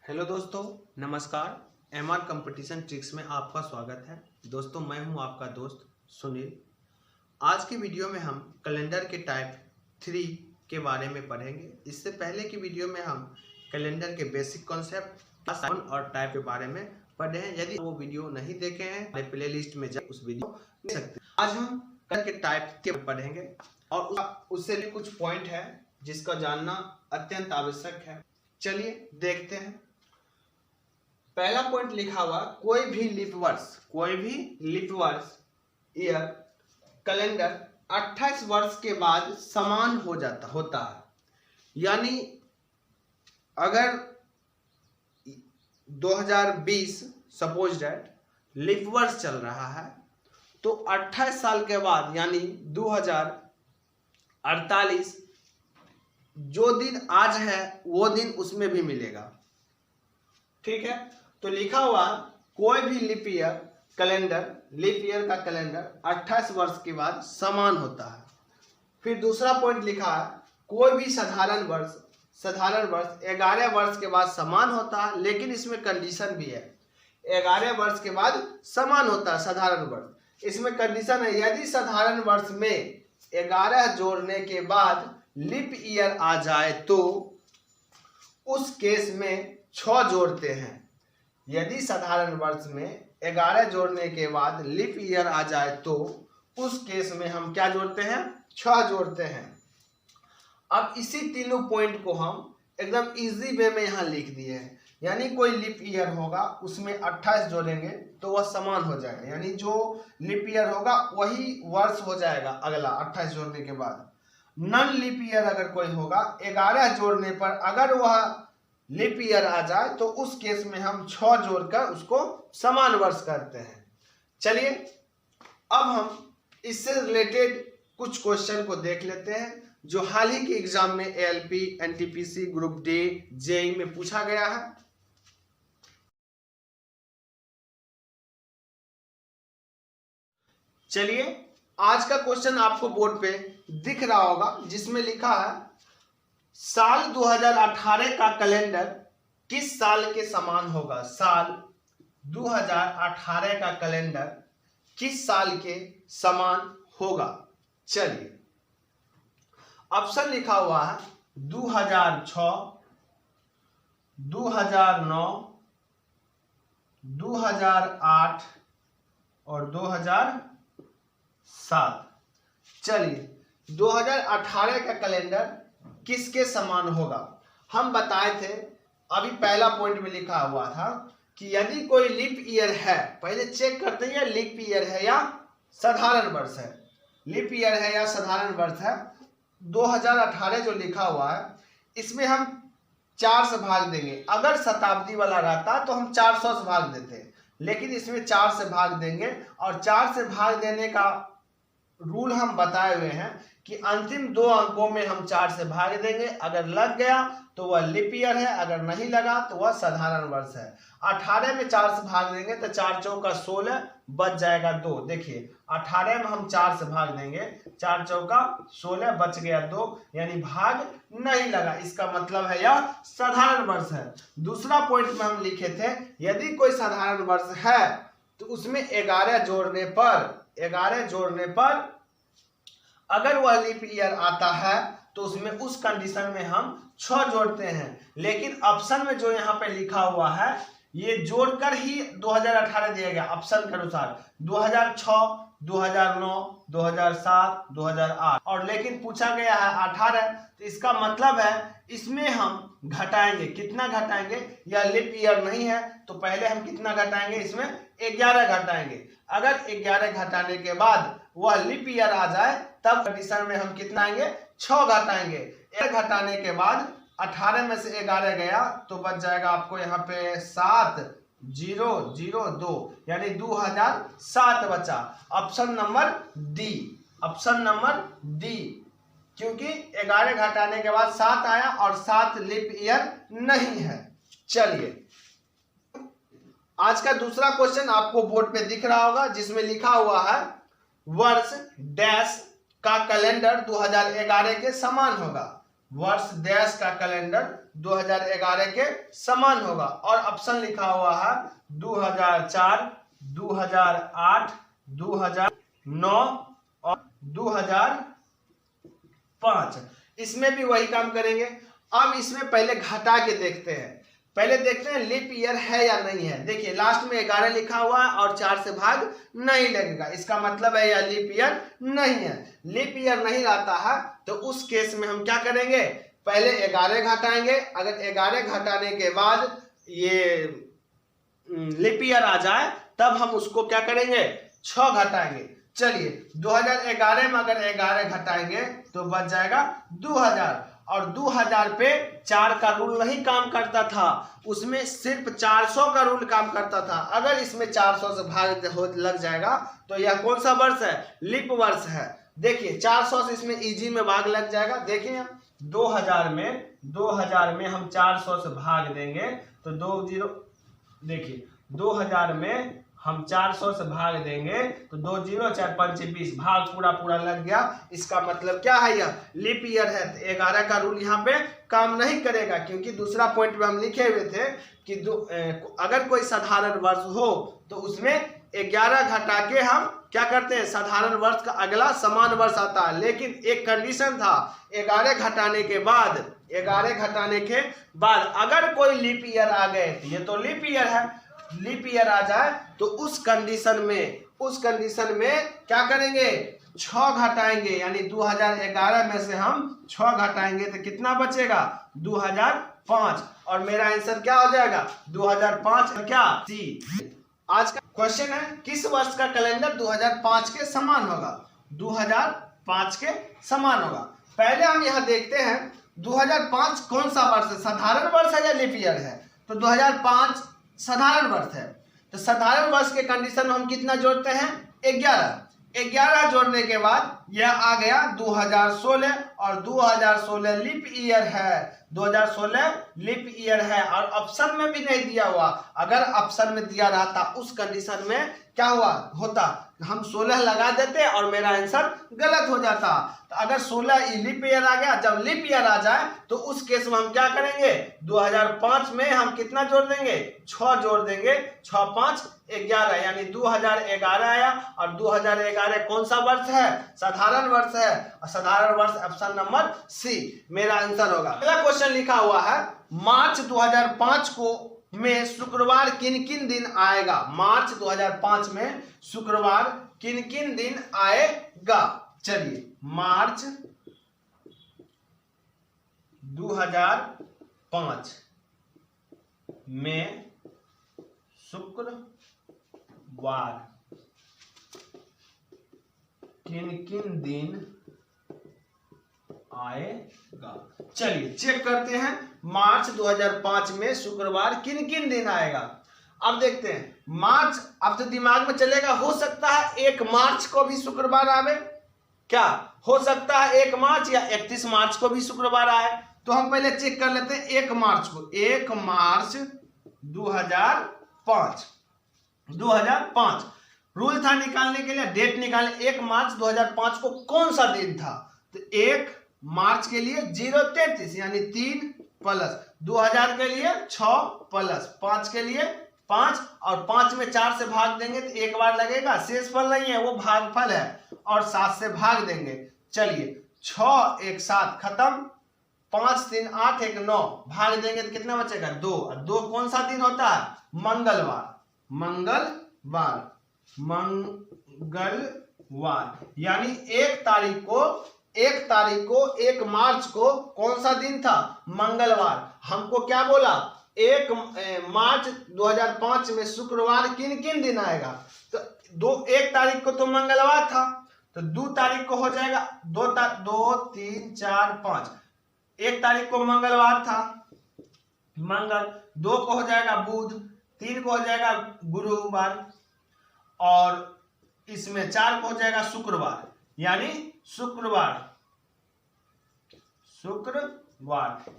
Hello दोस्तों, नमस्कार। MR competition tricks में आपका स्वागत है। दोस्तों, मैं हूं आपका दोस्त सुनील। आज की वीडियो में हम कैलेंडर के टाइप 3 के बारे में पढ़ेंगे। इससे पहले की वीडियो में हम कैलेंडर के बेसिक कॉन्सेप्ट और टाइप के बारे में पढ़े हैं। यदि वो वीडियो नहीं देखे हैं हमारे प्ले लिस्ट में जाकर उस वीडियो देख सकते हैं। आज हम कैलेंडर के टाइप के पढ़ेंगे और उससे भी कुछ पॉइंट है जिसका जानना अत्यंत आवश्यक है। चलिए देखते हैं। पहला पॉइंट लिखा हुआ, कोई भी लीप वर्ष ईयर कैलेंडर 28 वर्ष के बाद समान होता है। यानी अगर 2020 सपोज दैट लीप वर्ष चल रहा है तो 28 साल के बाद यानी 2048 जो दिन आज है वो दिन उसमें भी मिलेगा। ठीक है, तो लिखा हुआ कोई भी लीप ईयर का कैलेंडर 28 वर्ष के बाद समान होता है। फिर दूसरा पॉइंट लिखा है, कोई भी साधारण वर्ष 11 वर्ष के बाद समान होता है, लेकिन इसमें कंडीशन भी है। 11 वर्ष के बाद समान होता है साधारण वर्ष। इसमें कंडीशन है, यदि साधारण वर्ष में 11 जोड़ने के बाद लीप ईयर आ जाए तो उस केस में 6 जोड़ते हैं। यदि साधारण वर्ष में 11 जोड़ने के बाद लीप ईयर आ जाए तो उस केस में हम क्या जोड़ते हैं? 6 जोड़ते हैं। अब इसी तीनों पॉइंट को हम एकदम इजी वे में यहाँ लिख दिए हैं। यानी कोई लीप ईयर होगा उसमें 28 जोड़ेंगे तो वह समान हो जाएगा, यानी जो लीप ईयर होगा वही वर्ष हो जाएगा अगला 28 जोड़ने के बाद। नॉन लीप ईयर अगर कोई होगा 11 जोड़ने पर अगर वह लीप ईयर आ जाए तो उस केस में हम 6 जोड़कर उसको समान वर्ष करते हैं। चलिए अब हम इससे रिलेटेड कुछ क्वेश्चन को देख लेते हैं जो हाल ही के एग्जाम में ALP, NTPC, group D, JEE में पूछा गया है। चलिए आज का क्वेश्चन आपको बोर्ड पे दिख रहा होगा जिसमें लिखा है, साल 2018 का कैलेंडर किस साल के समान होगा? साल 2018 का कैलेंडर किस साल के समान होगा? चलिए ऑप्शन लिखा हुआ है 2006, 2009, 2008 और 2007। चलिए 2018 का कैलेंडर किसके समान होगा? हम बताए थे अभी पहला पॉइंट में लिखा हुआ था कि यदि कोई लीप ईयर है, पहले चेक करते हैं लीप ईयर है या साधारण वर्ष है। लीप ईयर है या साधारण वर्ष है। 2018 जो लिखा हुआ है इसमें हम 4 से भाग देंगे। अगर शताब्दी वाला रहता तो हम 400 से भाग देते, लेकिन इसमें 4 से भाग देंगे और 4 से भाग देने का रूल हम बताए हुए हैं कि अंतिम 2 अंकों में हम 4 से भाग देंगे। अगर लग गया तो वह लीप ईयर है, अगर नहीं लगा तो वह साधारण वर्ष है। 18 में 4 से भाग देंगे तो 4 चौका 16 बच जाएगा 2। देखिए 18 में हम 4 से भाग देंगे, 4 चौका 16 बच गया 2, यानी भाग नहीं लगा। इसका मतलब है यह साधारण वर्ष है। दूसरा पॉइंट में हम लिखे थे, यदि कोई साधारण वर्ष है तो उसमें 11 जोड़ने पर अगर वह लीप ईयर आता है तो उसमें उस कंडीशन में हम 6 जोड़ते हैं। लेकिन ऑप्शन में जो यहाँ पे लिखा हुआ है ये जोड़कर ही 2018 दिया गया ऑप्शन के अनुसार। 2006, 2009, 2007, 2008 और लेकिन पूछा गया है 18, तो इसका मतलब है इसमें हम घटाएंगे। कितना घटाएंगे? या लीप ईयर नहीं है तो पहले हम कितना घटाएंगे? इसमें 11 घटाएंगे। अगर 11 घटाने के बाद वह लीप ईयर आ जाए तब कंडीशन में हम कितना आएंगे? 6 घटाएंगे। 1 घटाने के बाद 18 में से 11 गया तो बच जाएगा आपको यहाँ पे 7002, यानी 2007 बचा। ऑप्शन नंबर डी, क्योंकि 11 घटाने के बाद 7 आया और 7 लीप ईयर नहीं है। चलिए आज का दूसरा क्वेश्चन आपको बोर्ड पे दिख रहा होगा जिसमें लिखा हुआ है, वर्ष डैश का कैलेंडर 2011 के समान होगा। वर्ष डैश का कैलेंडर 2011 के समान होगा। और ऑप्शन लिखा हुआ है 2004, 2008, 2009 और 2005। इसमें भी वही काम करेंगे। अब इसमें पहले घटा के देखते हैं, पहले देखते हैं लीप ईयर है या नहीं है। देखिए लास्ट में 11 लिखा हुआ है और 4 से भाग नहीं लगेगा, इसका मतलब है यह लीप ईयर नहीं है। लीप ईयर नहीं रहता है तो उस केस में हम क्या करेंगे, पहले 11 घटाएंगे। अगर 11 घटाने के बाद ये लीप ईयर आ जाए तब हम उसको क्या करेंगे, 6 घटाएंगे। चलिए 2011 में अगर 11 घटाएंगे तो बच जाएगा 2000। और 2000 पे 4 का रूल नहीं काम करता था, उसमें सिर्फ 400 का रूल काम करता था। अगर इसमें 400 से भाग लग जाएगा तो यह कौन सा वर्ष है, लीप वर्ष है। देखिए 400 से इसमें इजी में भाग लग जाएगा। देखिए 2000 में हम 400 से भाग देंगे तो 20, देखिए 2000 में हम 400 से भाग देंगे तो 2 0 4 5 20, भाग पूरा लग गया। इसका मतलब क्या है, यह लीप ईयर है। तो 11 का रूल यहाँ पे काम नहीं करेगा, क्योंकि दूसरा पॉइंट में हम लिखे हुए थे कि अगर कोई साधारण वर्ष हो तो उसमें 11 घटा के हम क्या करते हैं, साधारण वर्ष का अगला समान वर्ष आता है। लेकिन एक कंडीशन था, 11 घटाने के बाद अगर कोई लीप ईयर आ गए, ये तो लीप ईयर है, लीप ईयर आ जाए तो उस कंडीशन में क्या करेंगे, 6 घटाएंगे। यानी 2011 में से हम 6 घटाएंगे तो कितना बचेगा, 2005। और मेरा आंसर क्या हो जाएगा, 2005 क्या सी। आज का क्वेश्चन है किस वर्ष का कैलेंडर 2005 के समान होगा, 2005 के समान होगा। पहले हम यहां देखते हैं 2005 कौन सा वर्ष है, साधारण वर्ष है या लीप ईयर है। तो 2005 साधारण वर्ष है। तो साधारण वर्ष के कंडीशन में हम कितना जोड़ते हैं, 11 जोड़ने के बाद यह आ गया 2016 और 2016 लीप ईयर है, 2016 लीप ईयर है। और ऑप्शन में भी नहीं दिया हुआ, अगर ऑप्शन में दिया रहता उस कंडीशन में क्या होता, हम 16 लगा देते और मेरा आंसर गलत हो जाता। तो अगर 16 लीप ईयर आ गया, जब लीप ईयर आ जाए तो उस केस में हम क्या करेंगे, 2005 में हम कितना जोड़ देंगे, 6 जोड़ देंगे, 6 5 11, यानी 2011 आया। और 2011 कौन सा वर्ष है, साधारण वर्ष है। और साधारण वर्ष ऑप्शन नंबर सी मेरा आंसर होगा। अगला क्वेश्चन लिखा हुआ है मार्च 2005 को में शुक्रवार किन किन दिन आएगा, मार्च 2005 में शुक्रवार किन किन दिन आएगा। चलिए मार्च 2005 में शुक्रवार किन किन दिन आएगा। चलिए चेक करते हैं मार्च 2005 में शुक्रवार किन किन दिन आएगा। अब देखते हैं मार्च, अब तो दिमाग में चलेगा हो सकता है 1 मार्च को भी शुक्रवार आवे, क्या हो सकता है 1 मार्च या 31 मार्च को भी शुक्रवार आए। तो हम पहले चेक कर लेते हैं 1 मार्च को, 1 मार्च 2005 रूल था निकालने के लिए, डेट निकालने। 1 मार्च 2005 को कौन सा दिन था, तो 1 मार्च के लिए 033 यानी 3 प्लस 2000 के लिए 6 प्लस 5 के लिए 5 और 5 में 4 से भाग देंगे तो एक बार लगेगा, शेष फल नहीं है वो भागफल है, और 7 से भाग देंगे। चलिए 6 1 7 खत्म, 5 3 8 1 9 भाग देंगे तो कितना बचेगा 2। और 2 कौन सा दिन होता है, मंगलवार। यानी 1 मार्च को कौन सा दिन था, मंगलवार। हमको क्या बोला, 1 मार्च 2005 में शुक्रवार किन किन दिन आएगा। तो 1 तारीख को तो मंगलवार था, तो 2 तारीख को हो जाएगा 2 3 4 5। 1 तारीख को मंगलवार था, मंगल। 2 को हो जाएगा बुध, 3 को हो जाएगा गुरुवार, और इसमें 4 को हो जाएगा शुक्रवार, यानी शुक्रवार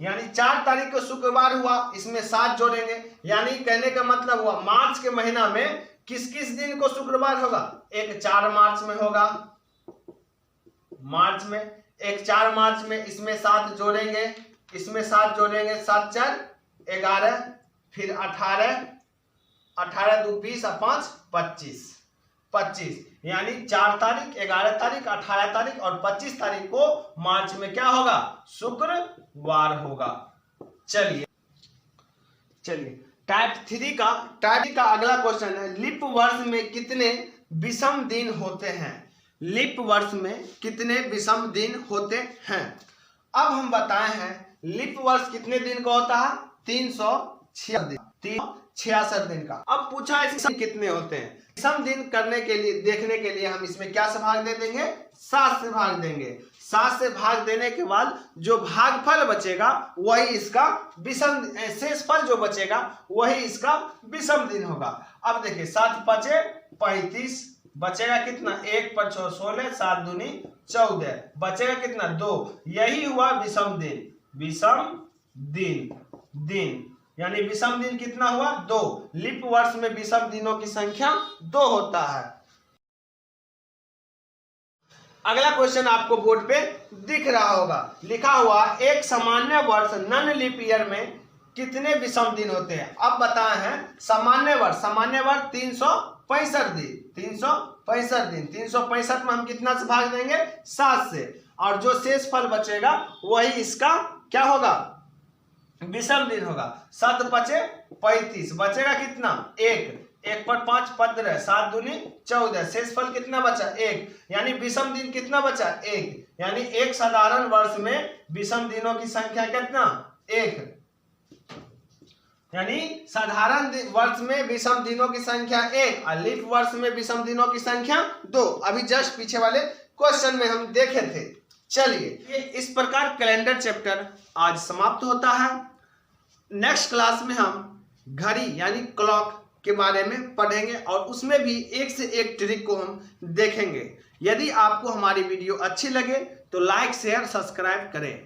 यानी 4 तारीख को शुक्रवार हुआ। इसमें 7 जोड़ेंगे, यानी कहने का मतलब हुआ मार्च के महीना में किस किस दिन को शुक्रवार होगा। एक 4 मार्च में होगा, मार्च में एक 4 मार्च में इसमें 7 जोड़ेंगे, इसमें 7 जोड़ेंगे, 7 4 11, फिर 18, 18 2 20 और 5 25, 25 यानी 4 तारीख, 11 तारीख, 18 तारीख और 25 तारीख को मार्च में क्या होगा? शुक्रवार होगा। चलिए टाइप 3 का अगला क्वेश्चन है, लीप वर्ष में कितने विषम दिन होते हैं? लीप वर्ष में कितने विषम दिन होते हैं? अब हम बताए हैं लीप वर्ष कितने दिन का होता है? 366 दिन का। अब पूछा है कितने होते हैं? विषम दिन करने के लिए, देखने के लिए हम इसमें क्या से भाग दे देंगे? 7 से भाग देंगे। 7 से भाग देने के बाद जो भागफल बचेगा वही इसका विषम, शेष फल जो बचेगा वही इसका विषम दिन होगा। अब देखिए 7 5 35, बचेगा कितना? 1 5 6 16, 7 दूनी 14, बचेगा कितना? 2। यही हुआ विषम दिन। विषम दिन यानी विषम दिन कितना हुआ? 2। लीप वर्ष में विषम दिनों की संख्या 2 होता है। अगला क्वेश्चन आपको बोर्ड पे दिख रहा होगा, लिखा हुआ एक सामान्य वर्ष नन लीप ईयर में कितने विषम दिन होते हैं? अब बताए हैं सामान्य वर्ष 365 दिन। 365 दिन, 365 में हम कितना से भाग देंगे? 7 से, और जो शेष फल बचेगा वही इसका क्या होगा? विषम दिन होगा। 7 5 35, बचेगा कितना? 1, 1 पर 5 15, 7 दूनी 14, शेष फल कितना बचा? 1, यानी विषम दिन कितना बचा? 1, यानी एक साधारण वर्ष में विषम दिनों की संख्या कितना? 1, यानी साधारण वर्ष में विषम दिनों की संख्या 1 और लीप वर्ष में विषम दिनों की संख्या 2। अभी जस्ट पीछे वाले क्वेश्चन में हम देखे थे। चलिए इस प्रकार कैलेंडर चैप्टर आज समाप्त होता है। नेक्स्ट क्लास में हम घड़ी यानी क्लॉक के बारे में पढ़ेंगे और उसमें भी एक से एक ट्रिक को हम देखेंगे। यदि आपको हमारी वीडियो अच्छी लगे तो लाइक शेयर सब्सक्राइब करें।